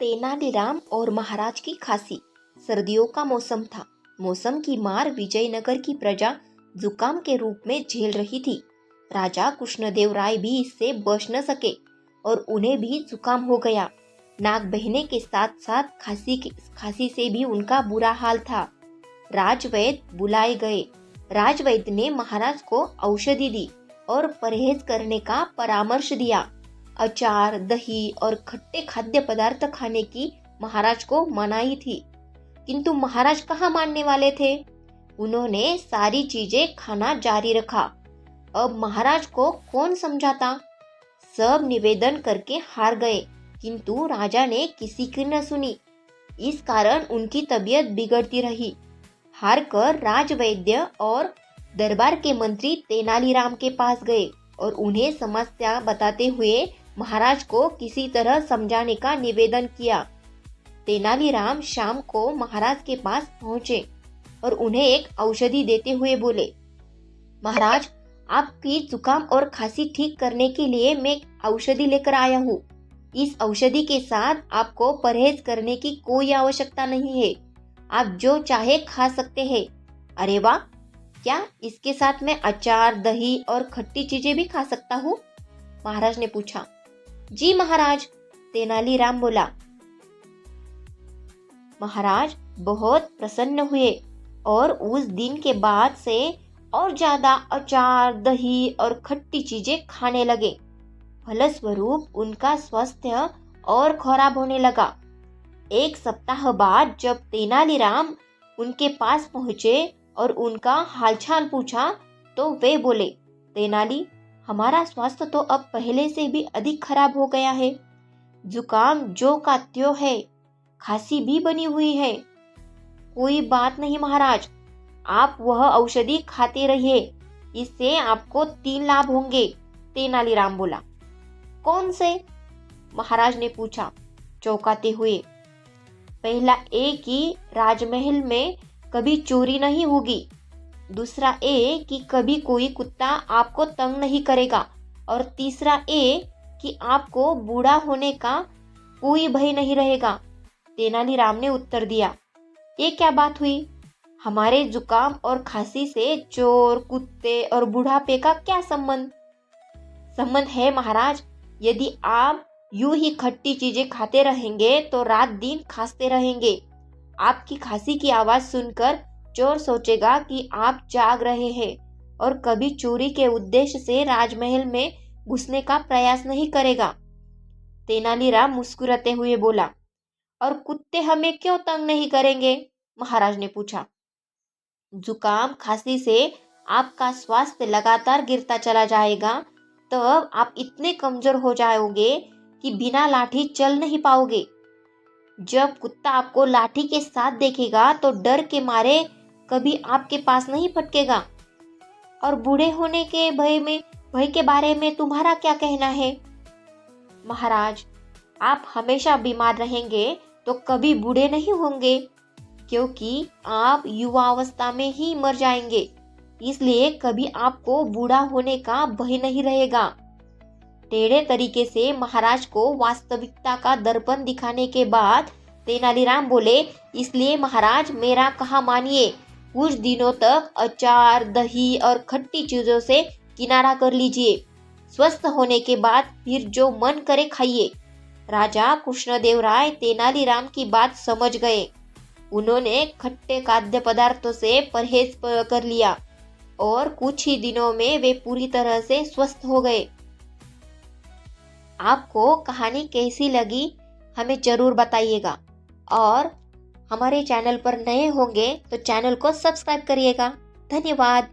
तेनालीराम और महाराज की खांसी। सर्दियों का मौसम था। मौसम की मार विजयनगर की प्रजा जुकाम के रूप में झेल रही थी। राजा कृष्णदेव राय भी इससे बच न सके और उन्हें भी जुकाम हो गया। नाक बहने के साथ साथ खांसी से भी उनका बुरा हाल था। राजवैद्य बुलाए गए। राजवैद्य ने महाराज को औषधि दी और परहेज करने का परामर्श दिया। अचार, दही और खट्टे खाद्य पदार्थ खाने की महाराज को मनाही थी, किंतु महाराज कहाँ मानने वाले थे। उन्होंने सारी चीजें खाना जारी रखा। अब महाराज को कौन समझाता। सब निवेदन करके हार गए, किंतु राजा ने किसी की न सुनी। इस कारण उनकी तबीयत बिगड़ती रही। हार कर राजवैद्य और दरबार के मंत्री तेनालीराम के पास गए और उन्हें समस्या बताते हुए महाराज को किसी तरह समझाने का निवेदन किया। तेनालीराम शाम को महाराज के पास पहुंचे और उन्हें एक औषधि देते हुए बोले, महाराज, आपकी जुकाम और खांसी ठीक करने के लिए मैं एक औषधि लेकर आया हूँ। इस औषधि के साथ आपको परहेज करने की कोई आवश्यकता नहीं है। आप जो चाहे खा सकते हैं। अरे वाह, क्या इसके साथ मैं अचार, दही और खट्टी चीजें भी खा सकता हूँ? महाराज ने पूछा। जी महाराज, तेनालीराम बोला। महाराज बहुत प्रसन्न हुए और उस दिन के बाद से और ज्यादा अचार, दही और खट्टी चीजें खाने लगे। फलस्वरूप उनका स्वास्थ्य और खराब होने लगा। एक सप्ताह बाद जब तेनालीराम उनके पास पहुंचे और उनका हालचाल पूछा तो वे बोले, तेनाली, हमारा स्वास्थ्य तो अब पहले से भी अधिक खराब हो गया है। जुकाम जो का त्यों है, खांसी भी बनी हुई है। कोई बात नहीं महाराज, आप वह औषधि खाते रहिए, इससे आपको 3 लाभ होंगे। तेनालीराम बोला। कौन से? महाराज ने पूछा चौंकाते हुए। पहला ए कि राजमहल में कभी चोरी नहीं होगी। दूसरा ए कि कभी कोई कुत्ता आपको तंग नहीं करेगा। और तीसरा ए कि आपको बूढ़ा होने का कोई भय नहीं रहेगा। तेनालीराम ने उत्तर दिया, ये क्या बात हुई? हमारे जुकाम और खांसी से चोर, कुत्ते और बुढ़ापे का क्या संबंध? संबंध है महाराज। यदि आप यूं ही खट्टी चीजें खाते रहेंगे तो रात दिन खांसते रहेंगे। आपकी खांसी की आवाज सुनकर चोर सोचेगा कि आप जाग रहे हैं और कभी चोरी के उद्देश्य से राजमहल में घुसने का प्रयास नहीं करेगा। तेनालीराम मुस्कुराते हुए बोला। और कुत्ते हमें क्यों तंग नहीं करेंगे? महाराज ने पूछा। जुकाम, खांसी से आपका स्वास्थ्य लगातार गिरता चला जाएगा, तब आप इतने कमजोर हो जाओगे कि बिना लाठी चल नहीं पाओगे। जब कुत्ता आपको लाठी के साथ देखेगा तो डर के मारे कभी आपके पास नहीं फटकेगा। और बूढ़े होने के भय के बारे में तुम्हारा क्या कहना है? महाराज, आप हमेशा बीमार रहेंगे तो कभी बूढ़े नहीं होंगे, क्योंकि आप युवावस्था में ही मर जाएंगे। इसलिए कभी आपको बूढ़ा होने का भय नहीं रहेगा। टेढ़े तरीके से महाराज को वास्तविकता का दर्पण दिखाने के बाद तेनालीराम बोले, इसलिए महाराज मेरा कहा मानिए, कुछ दिनों तक अचार, दही और खट्टी चीजों से किनारा कर लीजिए। स्वस्थ होने के बाद फिर जो मन करे खाइए। राजा कृष्णदेव राय तेनालीराम की बात समझ गए। उन्होंने खट्टे खाद्य पदार्थों से परहेज कर लिया और कुछ ही दिनों में वे पूरी तरह से स्वस्थ हो गए। आपको कहानी कैसी लगी हमें जरूर बताइएगा और हमारे चैनल पर नए होंगे तो चैनल को सब्सक्राइब करिएगा। धन्यवाद।